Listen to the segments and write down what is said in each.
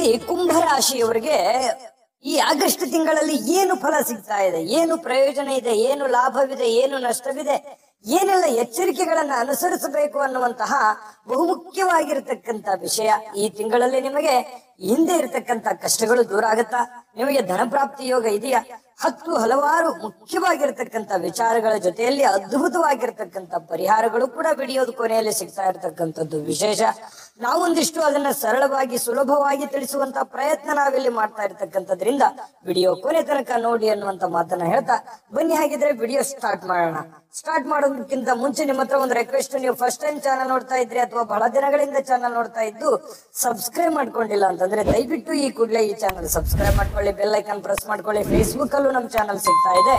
ತಿಂಗಳಲ್ಲಿ ಕುಂಭ ರಾಶಿಯವರಿಗೆ ಈ ಆಗಸ್ಟ್ ತಿಂಗಳಲ್ಲಿ ಏನು ಫಲ ಸಿಗ್ತಾ ಇದೆ, ಏನು ಪ್ರಯೋಜನ ಇದೆ, ಏನು ಲಾಭವಿದೆ, ಏನು ನಷ್ಟವಿದೆ, ಏನೆಲ್ಲ ಎಚ್ಚರಿಕೆಗಳನ್ನ ಅನುಸರಿಸಬೇಕು ಅನ್ನುವಂತಹ ಬಹುಮುಖ್ಯವಾಗಿರತಕ್ಕಂತ ವಿಷಯ. ಈ ತಿಂಗಳಲ್ಲಿ ನಿಮಗೆ ಹಿಂದೆ ಇರತಕ್ಕಂತ ಕಷ್ಟಗಳು ದೂರ ಆಗುತ್ತಾ? ನಿಮಗೆ ಧನ ಪ್ರಾಪ್ತಿ ಯೋಗ ಇದೆಯಾ? ಹಲವಾರು ಮುಖ್ಯವಾಗಿರ್ತಕ್ಕಂಥ ವಿಚಾರಗಳ ಜೊತೆಯಲ್ಲಿ ಅದ್ಭುತವಾಗಿರ್ತಕ್ಕಂಥ ಪರಿಹಾರಗಳು ಕೂಡ ವಿಡಿಯೋದ ಕೊನೆಯಲ್ಲಿ ಸಿಗ್ತಾ ಇರತಕ್ಕಂಥದ್ದು ವಿಶೇಷ. ನಾವೊಂದಿಷ್ಟು ಅದನ್ನ ಸರಳವಾಗಿ ಸುಲಭವಾಗಿ ತಿಳಿಸುವಂತ ಪ್ರಯತ್ನ ನಾವಿಲ್ಲಿ ಮಾಡ್ತಾ ಇರ್ತಕ್ಕಂಥದ್ರಿಂದ ವಿಡಿಯೋ ಕೊನೆ ತನಕ ನೋಡಿ ಅನ್ನುವಂತ ಮಾತನ್ನ ಹೇಳ್ತಾ ಬನ್ನಿ. ಹಾಗಿದ್ರೆ ವಿಡಿಯೋ ಸ್ಟಾರ್ಟ್ ಮಾಡೋಣ. ಸ್ಟಾರ್ಟ್ ಮಾಡೋದಕ್ಕಿಂತ ಮುಂಚೆ ನಿಮ್ಮ ಹತ್ರ ಒಂದು ರಿಕ್ವೆಸ್ಟ್, ನೀವು ಫಸ್ಟ್ ಟೈಮ್ ಚಾನಲ್ ನೋಡ್ತಾ ಇದ್ರಿ ಅಥವಾ ಬಹಳ ದಿನಗಳಿಂದ ಚಾನಲ್ ನೋಡ್ತಾ ಇದ್ದು ಸಬ್ಸ್ಕ್ರೈಬ್ ಮಾಡ್ಕೊಂಡಿಲ್ಲ ಅಂತಂದ್ರೆ ದಯವಿಟ್ಟು ಈ ಕೂಡಲೇ ಈ ಚಾನಲ್ ಸಬ್ಸ್ಕ್ರೈಬ್ ಮಾಡ್ಕೊಳ್ಳಿ, ಬೆಲ್ ಐಕಾನ್ ಪ್ರೆಸ್ ಮಾಡ್ಕೊಳ್ಳಿ. ಫೇಸ್ಬುಕ್ ಅಲ್ಲೂ ನಮ್ಮ ಚಾನಲ್ ಸಿಗ್ತಾ ಇದೆ,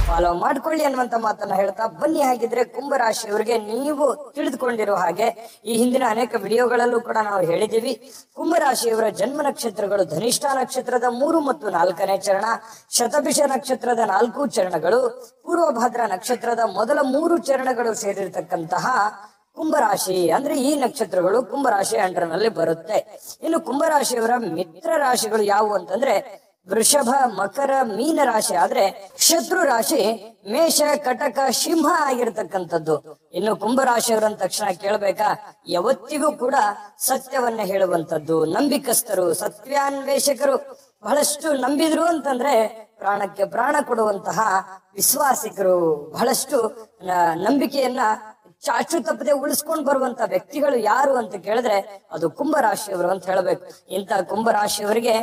ಫಾಲೋ ಮಾಡ್ಕೊಳ್ಳಿ ಅನ್ನುವಂತ ಮಾತನ್ನ ಹೇಳ್ತಾ ಬನ್ನಿ. ಹಾಗಿದ್ರೆ ಕುಂಭ ರಾಶಿಯವರಿಗೆ ನೀವು ತಿಳಿದುಕೊಂಡಿರೋ ಹಾಗೆ ಈ ಹಿಂದಿನ ಅನೇಕ ವಿಡಿಯೋಗಳಲ್ಲೂ ಕೂಡ ನಾವು ಹೇಳಿದ್ದೀವಿ. ಕುಂಭ ರಾಶಿಯವರ ಜನ್ಮ ನಕ್ಷತ್ರಗಳು ಧನಿಷ್ಠ ನಕ್ಷತ್ರದ 3 ಮತ್ತು 4ನೇ ಚರಣ, ಶತಭಿಷ ನಕ್ಷತ್ರದ 4 ಚರಣಗಳು, ಪೂರ್ವಭಾದ್ರ ನಕ್ಷತ್ರದ ಮೊದಲ 3 ಚರಣಗಳು ಸೇರಿರ್ತಕ್ಕಂತಹ ಕುಂಭರಾಶಿ. ಅಂದ್ರೆ ಈ ನಕ್ಷತ್ರಗಳು ಕುಂಭರಾಶಿ ಅಂಡರ್ನಲ್ಲಿ ಬರುತ್ತೆ. ಇನ್ನು ಕುಂಭರಾಶಿಯವರ ಮಿತ್ರ ರಾಶಿಗಳು ಯಾವುವು ಅಂತಂದ್ರೆ ವೃಷಭ, ಮಕರ, ಮೀನ ರಾಶಿ. ಆದ್ರೆ ಶತ್ರು ರಾಶಿ ಮೇಷ, ಕಟಕ, ಸಿಂಹ ಆಗಿರ್ತಕ್ಕಂಥದ್ದು. ಇನ್ನು ಕುಂಭರಾಶಿಯವರಂದ ತಕ್ಷಣ ಕೇಳ್ಬೇಕಾ, ಯಾವತ್ತಿಗೂ ಕೂಡ ಸತ್ಯವನ್ನ ಹೇಳುವಂತದ್ದು, ನಂಬಿಕಸ್ಥರು, ಸತ್ಯಾನ್ವೇಷಕರು, ಬಹಳಷ್ಟು ನಂಬಿದ್ರು ಅಂತಂದ್ರೆ ಪ್ರಾಣಕ್ಕೆ ಪ್ರಾಣ ಕೊಡುವಂತಹ ವಿಶ್ವಾಸಿಕರು, ಬಹಳಷ್ಟು ನಂಬಿಕೆಯನ್ನ ಚಾಚು ತಪ್ಪದೆ ಉಳಿಸ್ಕೊಂಡು ಬರುವಂತ ವ್ಯಕ್ತಿಗಳು ಯಾರು ಅಂತ ಕೇಳಿದ್ರೆ ಅದು ಕುಂಭರಾಶಿಯವರು ಅಂತ ಹೇಳ್ಬೇಕು. ಇಂಥ ಕುಂಭರಾಶಿಯವರಿಗೆ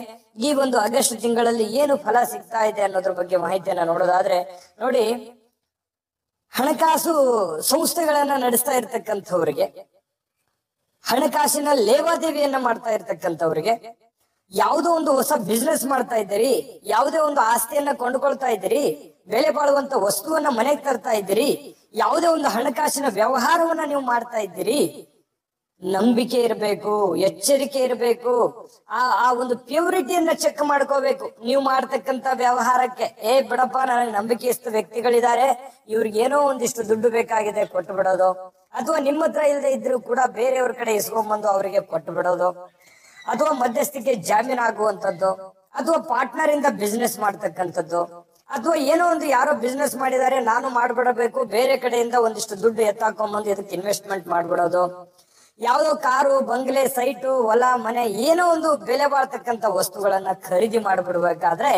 ಈ ಒಂದು ಆಗಸ್ಟ್ ತಿಂಗಳಲ್ಲಿ ಏನು ಫಲ ಸಿಗ್ತಾ ಇದೆ ಅನ್ನೋದ್ರ ಬಗ್ಗೆ ಮಾಹಿತಿಯನ್ನ ನೋಡೋದಾದ್ರೆ ನೋಡಿ, ಹಣಕಾಸು ಸಂಸ್ಥೆಗಳನ್ನ ನಡೆಸ್ತಾ ಇರ್ತಕ್ಕಂಥವ್ರಿಗೆ, ಹಣಕಾಸಿನ ಲೇವಾದೇವಿಯನ್ನ ಮಾಡ್ತಾ ಇರ್ತಕ್ಕಂಥವ್ರಿಗೆ, ಯಾವುದೋ ಒಂದು ಹೊಸ ಬಿಸ್ನೆಸ್ ಮಾಡ್ತಾ ಇದ್ದೀರಿ, ಯಾವುದೇ ಒಂದು ಆಸ್ತಿಯನ್ನ ಕೊಂಡುಕೊಳ್ತಾ ಇದ್ದೀರಿ, ಬೆಲೆ ಬಾಳುವಂತ ವಸ್ತುವನ್ನ ಮನೆಗೆ ತರ್ತಾ ಇದ್ದೀರಿ, ಯಾವುದೇ ಒಂದು ಹಣಕಾಸಿನ ವ್ಯವಹಾರವನ್ನ ನೀವು ಮಾಡ್ತಾ ಇದ್ದೀರಿ, ನಂಬಿಕೆ ಇರಬೇಕು, ಎಚ್ಚರಿಕೆ ಇರಬೇಕು. ಆ ಒಂದು ಪ್ಯೂರಿಟಿಯನ್ನ ಚೆಕ್ ಮಾಡ್ಕೋಬೇಕು ನೀವು ಮಾಡ್ತಕ್ಕಂತ ವ್ಯವಹಾರಕ್ಕೆ. ಬಿಡಪ್ಪ, ನನಗೆ ನಂಬಿಕೆಸ್ತ ವ್ಯಕ್ತಿಗಳಿದ್ದಾರೆ, ಇವ್ರಿಗೆ ಏನೋ ಒಂದಿಷ್ಟು ದುಡ್ಡು ಬೇಕಾಗಿದೆ ಕೊಟ್ಟು ಬಿಡೋದು, ಅಥವಾ ನಿಮ್ಮ ಹತ್ರ ಇಲ್ಲದೆ ಇದ್ರು ಕೂಡ ಬೇರೆಯವ್ರ ಕಡೆ ಇಸ್ಕೊಂಡ್ಬಂದು ಅವರಿಗೆ ಕೊಟ್ಟು ಬಿಡೋದು, ಅಥವಾ ಮಧ್ಯಸ್ಥಿಕೆ ಜಾಮೀನ್ ಆಗುವಂತದ್ದು, ಅಥವಾ ಪಾರ್ಟ್ನರ್ ಇಂದ ಬಿಸ್ನೆಸ್ ಮಾಡ್ತಕ್ಕಂಥದ್ದು, ಅಥವಾ ಏನೋ ಒಂದು ಯಾರೋ ಬಿಸ್ನೆಸ್ ಮಾಡಿದ್ದಾರೆ ನಾನು ಮಾಡ್ಬಿಡಬೇಕು, ಬೇರೆ ಕಡೆಯಿಂದ ಒಂದಿಷ್ಟು ದುಡ್ಡು ಎತ್ತಾಕೊಂಡ್ಬಂದು ಇದಕ್ಕೆ ಇನ್ವೆಸ್ಟ್ಮೆಂಟ್ ಮಾಡ್ಬಿಡೋದು, ಯಾವುದೋ ಕಾರು, ಬಂಗ್ಲೆ, ಸೈಟು, ಹೊಲ, ಮನೆ, ಏನೋ ಒಂದು ಬೆಲೆ ಬಾಳ್ತಕ್ಕಂಥ ವಸ್ತುಗಳನ್ನ ಖರೀದಿ ಮಾಡ್ಬಿಡ್ಬೇಕಾದ್ರೆ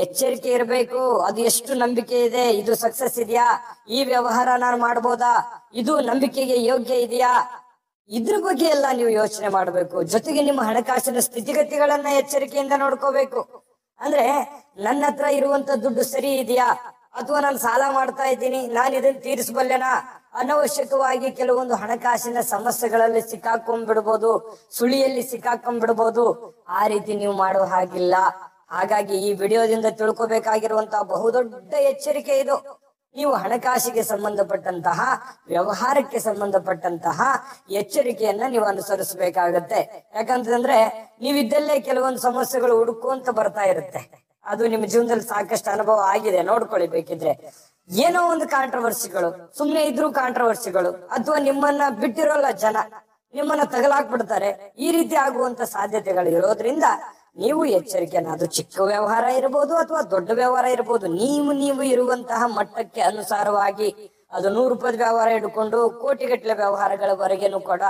ಎಚ್ಚರಿಕೆ ಇರಬೇಕು. ಅದು ಎಷ್ಟು ನಂಬಿಕೆ ಇದೆ, ಇದು ಸಕ್ಸಸ್ ಇದೆಯಾ, ಈ ವ್ಯವಹಾರ ನಾನು ಮಾಡ್ಬೋದಾ, ಇದು ನಂಬಿಕೆಗೆ ಯೋಗ್ಯ ಇದೆಯಾ, ಇದ್ರ ಬಗ್ಗೆ ಎಲ್ಲ ನೀವು ಯೋಚನೆ ಮಾಡಬೇಕು. ಜೊತೆಗೆ ನಿಮ್ಮ ಹಣಕಾಸಿನ ಸ್ಥಿತಿಗತಿಗಳನ್ನ ಎಚ್ಚರಿಕೆಯಿಂದ ನೋಡ್ಕೋಬೇಕು. ಅಂದ್ರೆ ನನ್ನ ಹತ್ರ ಇರುವಂತ ದುಡ್ಡು ಸರಿ ಇದೆಯಾ, ಅಥವಾ ನಾನು ಸಾಲ ಮಾಡ್ತಾ ಇದ್ದೀನಿ, ನಾನು ಇದನ್ನ ತೀರಿಸಬಲ್ಲೆನಾ, ಅನವಶ್ಯಕವಾಗಿ ಕೆಲವೊಂದು ಹಣಕಾಸಿನ ಸಮಸ್ಯೆಗಳಲ್ಲಿ ಸಿಕ್ಕಾಕೊಂಡ್ಬಿಡ್ಬೋದು, ಸುಳಿಯಲ್ಲಿ ಸಿಕ್ಕಾಕೊಂಡ್ಬಿಡ್ಬೋದು. ಆ ರೀತಿ ನೀವು ಮಾಡೋ ಹಾಗಿಲ್ಲ. ಹಾಗಾಗಿ ಈ ವಿಡಿಯೋದಿಂದ ತಿಳ್ಕೊಬೇಕಾಗಿರುವಂತಹ ಬಹುದೊಡ್ಡ ಎಚ್ಚರಿಕೆ ಇದು. ನೀವು ಹಣಕಾಸಿಗೆ ಸಂಬಂಧಪಟ್ಟಂತಹ, ವ್ಯವಹಾರಕ್ಕೆ ಸಂಬಂಧಪಟ್ಟಂತಹ ಎಚ್ಚರಿಕೆಯನ್ನ ನೀವು ಅನುಸರಿಸಬೇಕಾಗತ್ತೆ. ಯಾಕಂತಂದ್ರೆ ನೀವಿದ್ದಲ್ಲೇ ಕೆಲವೊಂದು ಸಮಸ್ಯೆಗಳು ಹುಡುಕುವಂತ ಬರ್ತಾ ಇರುತ್ತೆ. ಅದು ನಿಮ್ಮ ಜೀವನದಲ್ಲಿ ಸಾಕಷ್ಟು ಅನುಭವ ಆಗಿದೆ, ನೋಡ್ಕೊಳ್ಳಿ ಬೇಕಿದ್ರೆ. ಏನೋ ಒಂದು ಕಾಂಟ್ರವರ್ಸಿಗಳು, ಸುಮ್ನೆ ಇದ್ರು ಕಾಂಟ್ರವರ್ಸಿಗಳು, ಅಥವಾ ನಿಮ್ಮನ್ನ ಬಿಟ್ಟಿರೋಲ್ಲ ಜನ, ನಿಮ್ಮನ್ನ ತಗಲಾಕ್ಬಿಡ್ತಾರೆ. ಈ ರೀತಿ ಆಗುವಂತ ಸಾಧ್ಯತೆಗಳು ಇರೋದ್ರಿಂದ ನೀವು ಎಚ್ಚರಿಕೆನ, ಅದು ಚಿಕ್ಕ ವ್ಯವಹಾರ ಇರಬಹುದು ಅಥವಾ ದೊಡ್ಡ ವ್ಯವಹಾರ ಇರಬಹುದು, ನೀವು ಇರುವಂತಹ ಮಟ್ಟಕ್ಕೆ ಅನುಸಾರವಾಗಿ ಅದು 100 ರೂಪಾಯಿ ವ್ಯವಹಾರ ಹಿಡ್ಕೊಂಡು ಕೋಟಿಗಟ್ಟಲೆ ವ್ಯವಹಾರಗಳವರೆಗೇನು ಕೂಡ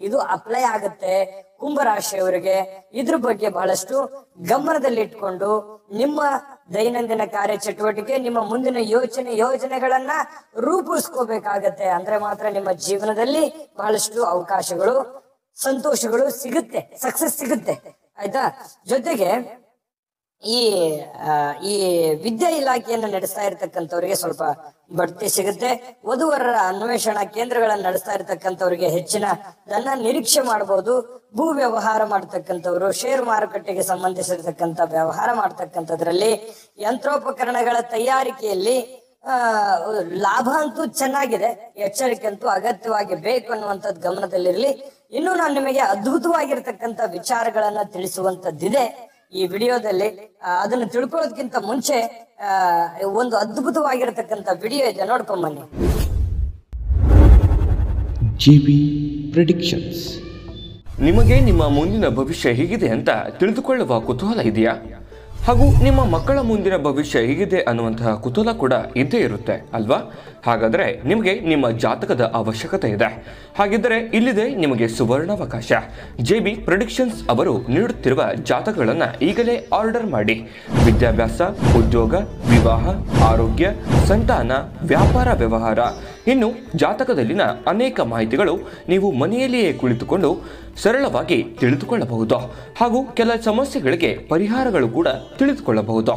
ಇದು ಅಪ್ಲೈ ಆಗುತ್ತೆ ಕುಂಭರಾಶಿಯವರಿಗೆ. ಇದ್ರ ಬಗ್ಗೆ ಬಹಳಷ್ಟು ಗಮನದಲ್ಲಿಟ್ಕೊಂಡು ನಿಮ್ಮ ದೈನಂದಿನ ಕಾರ್ಯ ಚಟುವಟಿಕೆ, ನಿಮ್ಮ ಮುಂದಿನ ಯೋಜನೆಗಳನ್ನ ರೂಪಿಸ್ಕೋಬೇಕಾಗತ್ತೆ. ಅಂದ್ರೆ ಮಾತ್ರ ನಿಮ್ಮ ಜೀವನದಲ್ಲಿ ಬಹಳಷ್ಟು ಅವಕಾಶಗಳು, ಸಂತೋಷಗಳು ಸಿಗುತ್ತೆ, ಸಕ್ಸಸ್ ಸಿಗುತ್ತೆ. ಆಯ್ತಾ? ಜೊತೆಗೆ ಈ ವಿದ್ಯಾ ಇಲಾಖೆಯನ್ನು ನಡೆಸ್ತಾ ಇರತಕ್ಕಂಥವ್ರಿಗೆ ಸ್ವಲ್ಪ ಬಡ್ತಿ ಸಿಗುತ್ತೆ. ವಧುವರರ ಅನ್ವೇಷಣಾ ಕೇಂದ್ರಗಳನ್ನ ನಡೆಸ್ತಾ ಇರತಕ್ಕಂಥವ್ರಿಗೆ ಹೆಚ್ಚಿನ ಧನ ನಿರೀಕ್ಷೆ ಮಾಡಬಹುದು. ಭೂ ವ್ಯವಹಾರ ಮಾಡ್ತಕ್ಕಂಥವ್ರು, ಷೇರು ಮಾರುಕಟ್ಟೆಗೆ ಸಂಬಂಧಿಸಿರ್ತಕ್ಕಂಥ ವ್ಯವಹಾರ ಮಾಡ್ತಕ್ಕಂಥದ್ರಲ್ಲಿ, ಯಂತ್ರೋಪಕರಣಗಳ ತಯಾರಿಕೆಯಲ್ಲಿ ಲಾಭ ಅಂತೂ ಚೆನ್ನಾಗಿದೆ, ಎಚ್ಚರಿಕೆ ಅಂತೂ ಅಗತ್ಯವಾಗಿ ಬೇಕು ಅನ್ನುವಂಥದ್ದು ಗಮನದಲ್ಲಿರಲಿ. ಇನ್ನು ನಾನು ನಿಮಗೆ ಅದ್ಭುತವಾಗಿರ್ತಕ್ಕಂಥ ವಿಚಾರಗಳನ್ನ ತಿಳಿಸುವಂತದ್ದಿದೆ ಈ ವಿಡಿಯೋದಲ್ಲಿ. ಅದನ್ನು ತಿಳ್ಕೊಳ್ಳೋದಕ್ಕಿಂತ ಮುಂಚೆ ಒಂದು ಅದ್ಭುತವಾಗಿರತಕ್ಕಂಥ ವಿಡಿಯೋ ಇದೆ, ನೋಡ್ಕೊಂಡ್ ಬನ್ನಿ. GB Predictions. ನಿಮಗೆ ನಿಮ್ಮ ಮುಂದಿನ ಭವಿಷ್ಯ ಹೇಗಿದೆ ಅಂತ ತಿಳಿದುಕೊಳ್ಳುವ ಕುತೂಹಲ ಇದೆಯಾ? ಹಾಗೂ ನಿಮ್ಮ ಮಕ್ಕಳ ಮುಂದಿನ ಭವಿಷ್ಯ ಹೇಗಿದೆ ಅನ್ನುವಂತಹ ಕುತೂಹಲ ಕೂಡ ಇದ್ದೇ ಇರುತ್ತೆ ಅಲ್ವಾ? ಹಾಗಾದರೆ ನಿಮಗೆ ನಿಮ್ಮ ಜಾತಕದ ಅವಶ್ಯಕತೆ ಇದೆ. ಹಾಗಿದ್ದರೆ ಇಲ್ಲಿದೆ ನಿಮಗೆ ಸುವರ್ಣಾವಕಾಶ. JB ಪ್ರೆಡಿಕ್ಷನ್ಸ್ ಅವರು ನೀಡುತ್ತಿರುವ ಜಾತಕಗಳನ್ನು ಈಗಲೇ ಆರ್ಡರ್ ಮಾಡಿ. ವಿದ್ಯಾಭ್ಯಾಸ, ಉದ್ಯೋಗ, ವಿವಾಹ, ಆರೋಗ್ಯ, ಸಂತಾನ, ವ್ಯಾಪಾರ ವ್ಯವಹಾರ, ಇನ್ನು ಜಾತಕದಲ್ಲಿನ ಅನೇಕ ಮಾಹಿತಿಗಳು ನೀವು ಮನೆಯಲ್ಲಿಯೇ ಕುಳಿತುಕೊಂಡು ಸರಳವಾಗಿ ತಿಳಿದುಕೊಳ್ಳಬಹುದು. ಹಾಗೂ ಕೆಲ ಸಮಸ್ಯೆಗಳಿಗೆ ಪರಿಹಾರಗಳು ಕೂಡ ತಿಳಿದುಕೊಳ್ಳಬಹುದು.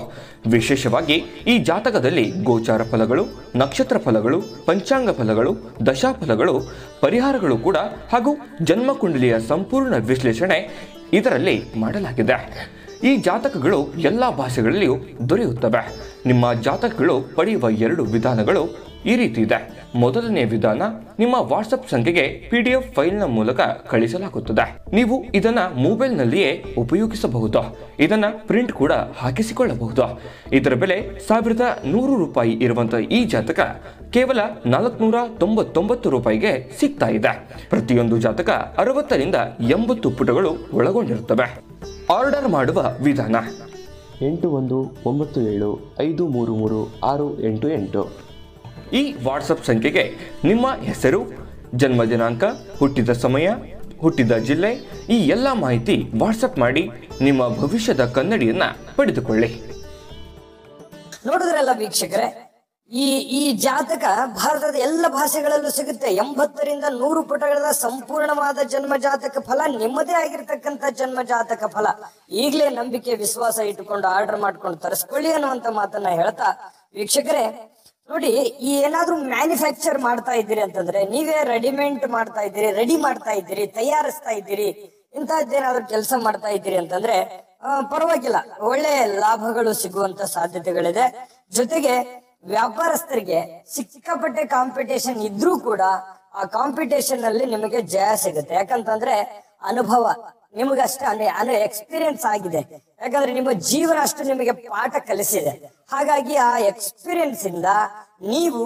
ವಿಶೇಷವಾಗಿ ಈ ಜಾತಕದಲ್ಲಿ ಗೋಚಾರ ಫಲಗಳು, ನಕ್ಷತ್ರ ಫಲಗಳು, ಪಂಚಾಂಗ ಫಲಗಳು, ದಶಾಫಲಗಳು, ಪರಿಹಾರಗಳು ಕೂಡ ಹಾಗೂ ಜನ್ಮಕುಂಡಲಿಯ ಸಂಪೂರ್ಣ ವಿಶ್ಲೇಷಣೆ ಇದರಲ್ಲಿ ಮಾಡಲಾಗಿದೆ. ಈ ಜಾತಕಗಳು ಎಲ್ಲ ಭಾಷೆಗಳಲ್ಲಿಯೂ ದೊರೆಯುತ್ತವೆ. ನಿಮ್ಮ ಜಾತಕಗಳು ಪಡೆಯುವ 2 ವಿಧಾನಗಳು ಈ ರೀತಿ ಇದೆ. ಮೊದಲನೇ ವಿಧಾನ, ನಿಮ್ಮ ವಾಟ್ಸಪ್ ಸಂಖ್ಯೆಗೆ PDF ಫೈಲ್ನ ಮೂಲಕ ಕಳಿಸಲಾಗುತ್ತದೆ. ನೀವು ಇದನ್ನ ಮೊಬೈಲ್ನಲ್ಲಿಯೇ ಉಪಯೋಗಿಸಬಹುದು. ಇದನ್ನ ಪ್ರಿಂಟ್ ಕೂಡ ಹಾಕಿಸಿಕೊಳ್ಳಬಹುದು. ಇದರ ಬೆಲೆ 1100 ರೂಪಾಯಿ ಇರುವಂತಹ ಈ ಜಾತಕ ಕೇವಲ 499 ರೂಪಾಯಿಗೆ ಸಿಗ್ತಾ ಇದೆ. ಪ್ರತಿಯೊಂದು ಜಾತಕ 60 ರಿಂದ 80 ಪುಟಗಳು ಒಳಗೊಂಡಿರುತ್ತವೆ. ಆರ್ಡರ್ ಮಾಡುವ ವಿಧಾನ 8197533688. ಈ ವಾಟ್ಸಪ್ ಸಂಖ್ಯೆಗೆ ನಿಮ್ಮ ಹೆಸರು, ಜನ್ಮ ದಿನಾಂಕ, ಹುಟ್ಟಿದ ಸಮಯ, ಹುಟ್ಟಿದ ಜಿಲ್ಲೆ, ಈ ಎಲ್ಲ ಮಾಹಿತಿ ವಾಟ್ಸಪ್ ಮಾಡಿ ನಿಮ್ಮ ಭವಿಷ್ಯದ ಕನ್ನಡಿಯನ್ನ ಪಡೆದುಕೊಳ್ಳಿ. ನೋಡಿದ್ರಲ್ಲ ವೀಕ್ಷಕರೇ, ಈ ಜಾತಕ ಭಾರತದ ಎಲ್ಲ ಭಾಷೆಗಳಲ್ಲೂ ಸಿಗುತ್ತೆ. 80 ರಿಂದ 100 ಪುಟಗಳ ಸಂಪೂರ್ಣವಾದ ಜನ್ಮ ಜಾತಕ ಫಲ, ನಿಮ್ಮದೇ ಆಗಿರ್ತಕ್ಕಂಥ ಜನ್ಮ ಜಾತಕ ಫಲ. ಈಗಲೇ ನಂಬಿಕೆ ವಿಶ್ವಾಸ ಇಟ್ಟುಕೊಂಡು ಆರ್ಡರ್ ಮಾಡ್ಕೊಂಡು ತರಿಸ್ಕೊಳ್ಳಿ ಅನ್ನುವಂತ ಮಾತನ್ನ ಹೇಳ್ತಾ, ವೀಕ್ಷಕರೇ ನೋಡಿ, ಈ ಏನಾದ್ರೂ ಮ್ಯಾನುಫ್ಯಾಕ್ಚರ್ ಮಾಡ್ತಾ ಇದ್ದೀರಿ ಅಂತಂದ್ರೆ, ನೀವೇ ರೆಡಿಮೇಡ್ ಮಾಡ್ತಾ ಇದ್ದೀರಿ, ರೆಡಿ ಮಾಡ್ತಾ ಇದ್ದೀರಿ, ತಯಾರಿಸ್ತಾ ಇದ್ದೀರಿ, ಇಂತಹದ್ದೇನಾದ್ರೂ ಕೆಲಸ ಮಾಡ್ತಾ ಇದ್ದೀರಿ ಅಂತಂದ್ರೆ ಪರವಾಗಿಲ್ಲ, ಒಳ್ಳೆ ಲಾಭಗಳು ಸಿಗುವಂತ ಸಾಧ್ಯತೆಗಳಿದೆ. ಜೊತೆಗೆ ವ್ಯಾಪಾರಸ್ಥರಿಗೆ ಸಿಕ್ಕಾಪಟ್ಟೆ ಕಾಂಪಿಟೇಷನ್ ಇದ್ರೂ ಕೂಡ ಆ ಕಾಂಪಿಟೇಷನ್ ಅಲ್ಲಿ ನಿಮಗೆ ಜಯ ಸಿಗುತ್ತೆ. ಯಾಕಂತಂದ್ರೆ ಅನುಭವ ನಿಮಗಷ್ಟೇ, ಅಂದ್ರೆ ಎಕ್ಸ್ಪೀರಿಯನ್ಸ್ ಆಗಿದೆ. ಯಾಕಂದ್ರೆ ನಿಮ್ಮ ಜೀವನ ಅಷ್ಟು ನಿಮಗೆ ಪಾಠ ಕಲಿಸಿದೆ. ಹಾಗಾಗಿ ಆ ಎಕ್ಸ್ಪೀರಿಯನ್ಸ್ ಇಂದ ನೀವು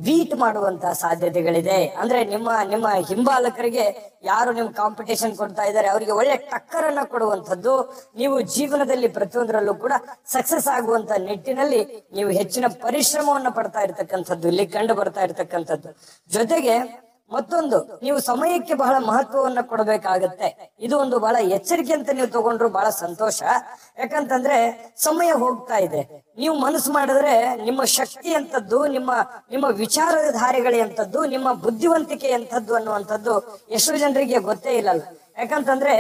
ಬೀಟ್ ಮಾಡುವಂತಹ ಸಾಧ್ಯತೆಗಳಿದೆ. ಅಂದ್ರೆ ನಿಮ್ಮ ಹಿಂಬಾಲಕರಿಗೆ ಯಾರು ನಿಮ್ ಕಾಂಪಿಟೇಷನ್ ಕೊಡ್ತಾ ಇದ್ದಾರೆ ಅವರಿಗೆ ಒಳ್ಳೆ ಟಕ್ಕರ್ ಅನ್ನ ಕೊಡುವಂಥದ್ದು, ನೀವು ಜೀವನದಲ್ಲಿ ಪ್ರತಿಯೊಂದರಲ್ಲೂ ಕೂಡ ಸಕ್ಸಸ್ ಆಗುವಂತ ನಿಟ್ಟಿನಲ್ಲಿ ನೀವು ಹೆಚ್ಚಿನ ಪರಿಶ್ರಮವನ್ನು ಪಡ್ತಾ ಇರ್ತಕ್ಕಂಥದ್ದು ಇಲ್ಲಿ ಕಂಡು ಬರ್ತಾ ಇರ್ತಕ್ಕಂಥದ್ದು. ಜೊತೆಗೆ ಮತ್ತೊಂದು, ನೀವು ಸಮಯಕ್ಕೆ ಬಹಳ ಮಹತ್ವವನ್ನ ಕೊಡಬೇಕಾಗತ್ತೆ. ಇದು ಒಂದು ಬಹಳ ಎಚ್ಚರಿಕೆ ಅಂತ ನೀವು ತಗೊಂಡ್ರು ಬಹಳ ಸಂತೋಷ. ಯಾಕಂತಂದ್ರೆ ಸಮಯ ಹೋಗ್ತಾ ಇದೆ. ನೀವು ಮನಸ್ಸು ಮಾಡಿದ್ರೆ ನಿಮ್ಮ ಶಕ್ತಿ ಅಂತದ್ದು, ನಿಮ್ಮ ವಿಚಾರಧಾರೆಗಳೇ ಅಂತದ್ದು, ನಿಮ್ಮ ಬುದ್ಧಿವಂತಿಕೆ ಎಂಥದ್ದು ಅನ್ನುವಂಥದ್ದು ಎಷ್ಟೋ ಜನರಿಗೆ ಗೊತ್ತೇ ಇಲ್ಲಲ್ಲ. ಯಾಕಂತಂದ್ರೆ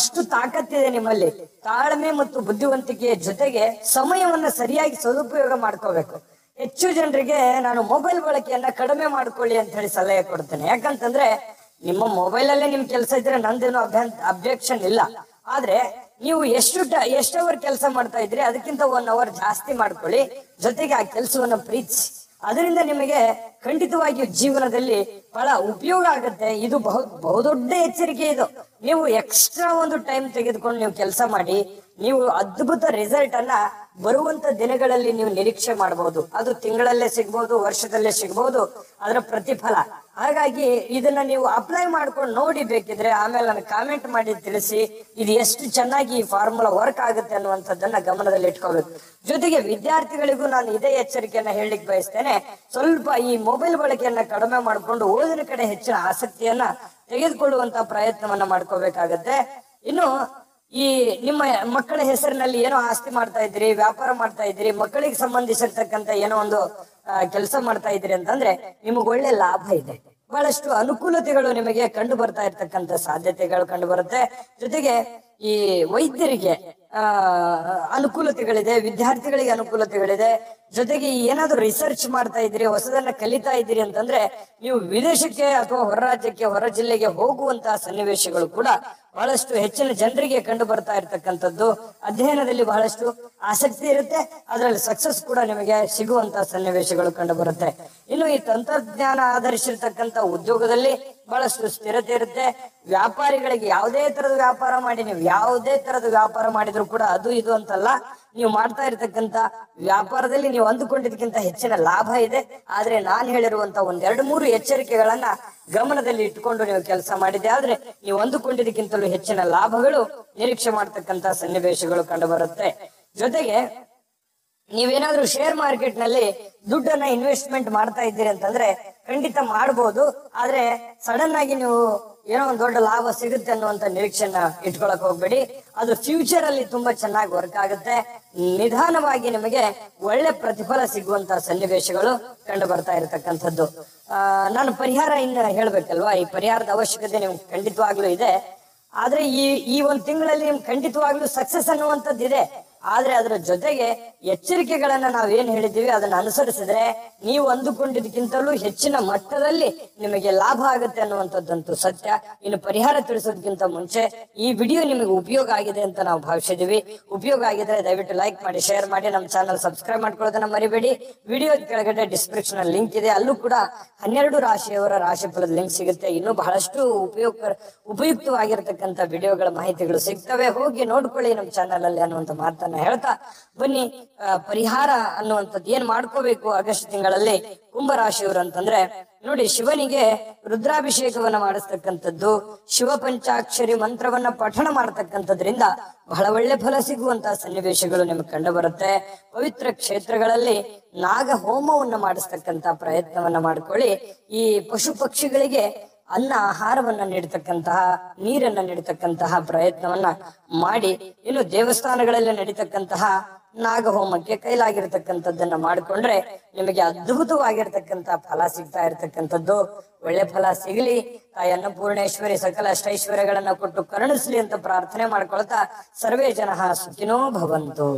ಅಷ್ಟು ತಾಕತ್ತಿದೆ ನಿಮ್ಮಲ್ಲಿ. ತಾಳ್ಮೆ ಮತ್ತು ಬುದ್ಧಿವಂತಿಕೆಯ ಜೊತೆಗೆ ಸಮಯವನ್ನ ಸರಿಯಾಗಿ ಸದುಪಯೋಗ ಮಾಡ್ಕೋಬೇಕು. ಹೆಚ್ಚು ಜನರಿಗೆ ನಾನು ಮೊಬೈಲ್ ಬಳಕೆಯನ್ನ ಕಡಿಮೆ ಮಾಡ್ಕೊಳ್ಳಿ ಅಂತ ಹೇಳಿ ಸಲಹೆ ಕೊಡ್ತೇನೆ. ಯಾಕಂತಂದ್ರೆ ನಿಮ್ಮ ಮೊಬೈಲ್ ಅಲ್ಲೇ ನಿಮ್ ಕೆಲಸ ಇದ್ರೆ ನಂದೇನು ಅಬ್ಜೆಕ್ಷನ್ ಇಲ್ಲ. ಆದ್ರೆ ನೀವು ಎಷ್ಟು ಅವರ್ ಕೆಲಸ ಮಾಡ್ತಾ ಇದ್ರಿ ಅದಕ್ಕಿಂತ 1 ಅವರ್ ಜಾಸ್ತಿ ಮಾಡ್ಕೊಳ್ಳಿ. ಜೊತೆಗೆ ಆ ಕೆಲಸವನ್ನ ಪ್ರೀತಿಸಿ. ಅದರಿಂದ ನಿಮಗೆ ಖಂಡಿತವಾಗಿಯೂ ಜೀವನದಲ್ಲಿ ಬಹಳ ಉಪಯೋಗ ಆಗುತ್ತೆ. ಇದು ಬಹುದೊಡ್ಡ ಎಚ್ಚರಿಕೆ. ಇದು ನೀವು ಎಕ್ಸ್ಟ್ರಾ ಒಂದು ಟೈಮ್ ತೆಗೆದುಕೊಂಡು ನೀವು ಕೆಲಸ ಮಾಡಿ, ನೀವು ಅದ್ಭುತ ರಿಸಲ್ಟ್ ಅನ್ನ ಬರುವಂತ ದಿನಗಳಲ್ಲಿ ನೀವು ನಿರೀಕ್ಷೆ ಮಾಡಬಹುದು. ಅದು ತಿಂಗಳಲ್ಲೇ ಸಿಗ್ಬಹುದು, ವರ್ಷದಲ್ಲೇ ಸಿಗ್ಬಹುದು ಅದರ ಪ್ರತಿಫಲ. ಹಾಗಾಗಿ ಇದನ್ನ ನೀವು ಅಪ್ಲೈ ಮಾಡ್ಕೊಂಡು ನೋಡಿ, ಬೇಕಿದ್ರೆ ಆಮೇಲೆ ನನಗೆ ಕಾಮೆಂಟ್ ಮಾಡಿ ತಿಳಿಸಿ ಇದು ಎಷ್ಟು ಚೆನ್ನಾಗಿ ಈ ಫಾರ್ಮುಲಾ ವರ್ಕ್ ಆಗುತ್ತೆ ಅನ್ನುವಂಥದ್ದನ್ನ ಗಮನದಲ್ಲಿ ಇಟ್ಕೋಬೇಕು. ಜೊತೆಗೆ ವಿದ್ಯಾರ್ಥಿಗಳಿಗೂ ನಾನು ಇದೇ ಎಚ್ಚರಿಕೆಯನ್ನ ಹೇಳಲಿಕ್ಕೆ ಬಯಸ್ತೇನೆ. ಸ್ವಲ್ಪ ಈ ಮೊಬೈಲ್ ಬಳಕೆಯನ್ನ ಕಡಿಮೆ ಮಾಡಿಕೊಂಡು ಓದಿನ ಕಡೆ ಹೆಚ್ಚಿನ ಆಸಕ್ತಿಯನ್ನ ತೆಗೆದುಕೊಳ್ಳುವಂತ ಪ್ರಯತ್ನವನ್ನ ಮಾಡ್ಕೋಬೇಕಾಗತ್ತೆ. ಇನ್ನು ಈ ನಿಮ್ಮ ಮಕ್ಕಳ ಹೆಸರಿನಲ್ಲಿ ಏನೋ ಆಸ್ತಿ ಮಾಡ್ತಾ ಇದ್ದೀರಿ, ವ್ಯಾಪಾರ ಮಾಡ್ತಾ ಇದ್ದೀರಿ, ಮಕ್ಕಳಿಗೆ ಸಂಬಂಧಿಸಿರ್ತಕ್ಕಂಥ ಏನೋ ಒಂದು ಕೆಲಸ ಮಾಡ್ತಾ ಇದ್ದೀರಿ ಅಂತಂದ್ರೆ ನಿಮಗೆ ಒಳ್ಳೆ ಲಾಭ ಇದೆ. ಬಹಳಷ್ಟು ಅನುಕೂಲತೆಗಳು ನಿಮಗೆ ಕಂಡು ಬರ್ತಾ ಇರ್ತಕ್ಕಂಥ ಸಾಧ್ಯತೆಗಳು ಕಂಡು ಬರುತ್ತೆ. ಜೊತೆಗೆ ಈ ವೈದ್ಯರಿಗೆ ಅನುಕೂಲತೆಗಳಿದೆ, ವಿದ್ಯಾರ್ಥಿಗಳಿಗೆ ಅನುಕೂಲತೆಗಳಿದೆ. ಜೊತೆಗೆ ಏನಾದ್ರು ರಿಸರ್ಚ್ ಮಾಡ್ತಾ ಇದ್ದೀರಿ, ಹೊಸದನ್ನ ಕಲಿತಾ ಇದ್ದೀರಿ ಅಂತಂದ್ರೆ ನೀವು ವಿದೇಶಕ್ಕೆ ಅಥವಾ ಹೊರ ರಾಜ್ಯಕ್ಕೆ, ಹೊರ ಜಿಲ್ಲೆಗೆ ಹೋಗುವಂತಹ ಸನ್ನಿವೇಶಗಳು ಕೂಡ ಬಹಳಷ್ಟು ಹೆಚ್ಚಿನ ಜನರಿಗೆ ಕಂಡು ಬರ್ತಾ ಇರ್ತಕ್ಕಂಥದ್ದು. ಅಧ್ಯಯನದಲ್ಲಿ ಬಹಳಷ್ಟು ಆಸಕ್ತಿ ಇರುತ್ತೆ, ಅದರಲ್ಲಿ ಸಕ್ಸಸ್ ಕೂಡ ನಿಮಗೆ ಸಿಗುವಂತಹ ಸನ್ನಿವೇಶಗಳು ಕಂಡು ಬರುತ್ತೆ. ಇನ್ನು ಈ ತಂತ್ರಜ್ಞಾನ ಆಧರಿಸಿರ್ತಕ್ಕಂಥ ಉದ್ಯೋಗದಲ್ಲಿ ಬಹಳಷ್ಟು ಸ್ಥಿರತೆ ಇರುತ್ತೆ. ವ್ಯಾಪಾರಿಗಳಿಗೆ ಯಾವುದೇ ತರದ ವ್ಯಾಪಾರ ಮಾಡಿ, ನೀವು ಯಾವುದೇ ತರದ ವ್ಯಾಪಾರ ಮಾಡಿದ್ರು ಕೂಡ ಅದು ಇದು ಅಂತಲ್ಲ, ನೀವು ಮಾಡ್ತಾ ಇರ್ತಕ್ಕಂತ ವ್ಯಾಪಾರದಲ್ಲಿ ನೀವು ಅಂದುಕೊಂಡಿದ್ದಕ್ಕಿಂತ ಹೆಚ್ಚಿನ ಲಾಭ ಇದೆ. ಆದ್ರೆ ನಾನು ಹೇಳಿರುವಂತ ಒಂದೆರಡು ಮೂರು ಎಚ್ಚರಿಕೆಗಳನ್ನ ಗಮನದಲ್ಲಿ ಇಟ್ಕೊಂಡು ನೀವು ಕೆಲಸ ಮಾಡಿದೆ ಆದ್ರೆ ನೀವು ಅಂದುಕೊಂಡಿದ್ದಕ್ಕಿಂತಲೂ ಹೆಚ್ಚಿನ ಲಾಭಗಳು ನಿರೀಕ್ಷೆ ಮಾಡ್ತಕ್ಕಂತ ಸನ್ನಿವೇಶಗಳು ಕಂಡು ಬರುತ್ತೆ. ಜೊತೆಗೆ ನೀವೇನಾದ್ರೂ ಶೇರ್ ಮಾರ್ಕೆಟ್ ನಲ್ಲಿ ದುಡ್ಡನ್ನ ಇನ್ವೆಸ್ಟ್ಮೆಂಟ್ ಮಾಡ್ತಾ ಇದ್ದೀರಿ ಅಂತಂದ್ರೆ ಖಂಡಿತ ಮಾಡಬಹುದು. ಆದ್ರೆ ಸಡನ್ ಆಗಿ ನೀವು ಏನೋ ಒಂದು ದೊಡ್ಡ ಲಾಭ ಸಿಗುತ್ತೆ ಅನ್ನುವಂತ ನಿರೀಕ್ಷೆನ ಇಟ್ಕೊಳಕ್ ಹೋಗ್ಬೇಡಿ. ಅದು ಫ್ಯೂಚರ್ ಅಲ್ಲಿ ತುಂಬಾ ಚೆನ್ನಾಗಿ ವರ್ಕ್ ಆಗುತ್ತೆ. ನಿಧಾನವಾಗಿ ನಿಮಗೆ ಒಳ್ಳೆ ಪ್ರತಿಫಲ ಸಿಗುವಂತ ಸನ್ನಿವೇಶಗಳು ಕಂಡು ಬರ್ತಾ ಇರತಕ್ಕಂಥದ್ದು. ನಾನು ಪರಿಹಾರ ಇನ್ನು ಹೇಳ್ಬೇಕಲ್ವಾ, ಈ ಪರಿಹಾರದ ಅವಶ್ಯಕತೆ ನಿಮ್ಗೆ ಖಂಡಿತವಾಗ್ಲೂ ಇದೆ. ಆದ್ರೆ ಈ ಒಂದ್ ತಿಂಗಳಲ್ಲಿ ನಿಮ್ಗೆ ಖಂಡಿತವಾಗ್ಲೂ ಸಕ್ಸಸ್ ಅನ್ನುವಂಥದ್ದು ಇದೆ. ಆದ್ರೆ ಅದರ ಜೊತೆಗೆ ಎಚ್ಚರಿಕೆಗಳನ್ನ ನಾವೇನ್ ಹೇಳಿದ್ದೀವಿ ಅದನ್ನ ಅನುಸರಿಸಿದ್ರೆ ನೀವು ಅಂದುಕೊಂಡಿದ್ದಕ್ಕಿಂತಲೂ ಹೆಚ್ಚಿನ ಮಟ್ಟದಲ್ಲಿ ನಿಮಗೆ ಲಾಭ ಆಗುತ್ತೆ ಅನ್ನುವಂಥದ್ದಂತೂ ಸತ್ಯ. ಇನ್ನು ಪರಿಹಾರ ತಿಳಿಸೋದಕ್ಕಿಂತ ಮುಂಚೆ ಈ ವಿಡಿಯೋ ನಿಮಗೆ ಉಪಯೋಗ ಆಗಿದೆ ಅಂತ ನಾವು ಭಾವಿಸಿದೀವಿ. ಉಪಯೋಗ ಆಗಿದ್ರೆ ದಯವಿಟ್ಟು ಲೈಕ್ ಮಾಡಿ, ಶೇರ್ ಮಾಡಿ, ನಮ್ಮ ಚಾನಲ್ ಸಬ್ಸ್ಕ್ರೈಬ್ ಮಾಡ್ಕೊಳ್ಳೋದನ್ನ ಮರಿಬೇಡಿ. ವಿಡಿಯೋ ಕೆಳಗಡೆ ಡಿಸ್ಕ್ರಿಪ್ಷನ್ ಲಿಂಕ್ ಇದೆ, ಅಲ್ಲೂ ಕೂಡ 12 ರಾಶಿಯವರ ರಾಶಿ ಫಲದ ಲಿಂಕ್ ಸಿಗುತ್ತೆ. ಇನ್ನೂ ಬಹಳಷ್ಟು ಉಪಯುಕ್ತವಾಗಿರ್ತಕ್ಕಂಥ ವಿಡಿಯೋಗಳ ಮಾಹಿತಿಗಳು ಸಿಗ್ತವೆ, ಹೋಗಿ ನೋಡ್ಕೊಳ್ಳಿ ನಮ್ಮ ಚಾನಲ್ ಅಲ್ಲಿ ಅನ್ನುವಂಥ ಮಾತನ್ನ ಹೇಳ್ತಾ ಬನ್ನಿ. ಪರಿಹಾರ ಅನ್ನುವಂಥದ್ದು ಏನ್ ಮಾಡ್ಕೋಬೇಕು ಆಗಸ್ಟ್ ತಿಂಗಳಲ್ಲಿ ಕುಂಭರಾಶಿಯವರು ಅಂತಂದ್ರೆ ನೋಡಿ, ಶಿವನಿಗೆ ರುದ್ರಾಭಿಷೇಕವನ್ನ ಮಾಡಿಸ್ತಕ್ಕಂಥದ್ದು, ಶಿವ ಪಂಚಾಕ್ಷರಿ ಮಂತ್ರವನ್ನ ಪಠಣ ಮಾಡತಕ್ಕಂಥದ್ರಿಂದ ಬಹಳ ಒಳ್ಳೆ ಫಲ ಸಿಗುವಂತಹ ಸನ್ನಿವೇಶಗಳು ನಿಮಗೆ ಕಂಡು ಬರುತ್ತೆ. ಪವಿತ್ರ ಕ್ಷೇತ್ರಗಳಲ್ಲಿ ನಾಗ ಹೋಮವನ್ನ ಮಾಡಿಸ್ತಕ್ಕಂತ ಪ್ರಯತ್ನವನ್ನ ಮಾಡ್ಕೊಳ್ಳಿ. ಈ ಪಶು ಪಕ್ಷಿಗಳಿಗೆ ಅನ್ನ ಆಹಾರವನ್ನ ನೀಡತಕ್ಕಂತಹ, ನೀರನ್ನ ನೀಡತಕ್ಕಂತಹ ಪ್ರಯತ್ನವನ್ನ ಮಾಡಿ. ಇನ್ನು ದೇವಸ್ಥಾನಗಳಲ್ಲಿ ನಡೀತಕ್ಕಂತಹ ನಾಗಹೋಮಕ್ಕೆ ಕೈಲಾಗಿರ್ತಕ್ಕಂಥದ್ದನ್ನ ಮಾಡಿಕೊಂಡ್ರೆ ನಿಮಗೆ ಅದ್ಭುತವಾಗಿರ್ತಕ್ಕಂಥ ಫಲ ಸಿಗ್ತಾ ಇರ್ತಕ್ಕಂಥದ್ದು. ಒಳ್ಳೆ ಫಲ ಸಿಗಲಿ, ತಾಯಿ ಅನ್ನಪೂರ್ಣೇಶ್ವರಿ ಸಕಲ ಅಷ್ಟೈಶ್ವರ್ಯಗಳನ್ನ ಕೊಟ್ಟು ಕರುಣಿಸ್ಲಿ ಅಂತ ಪ್ರಾರ್ಥನೆ ಮಾಡ್ಕೊಳ್ತಾ ಸರ್ವೇ ಜನಃ ಸುಖಿನೋ ಭವಂತು.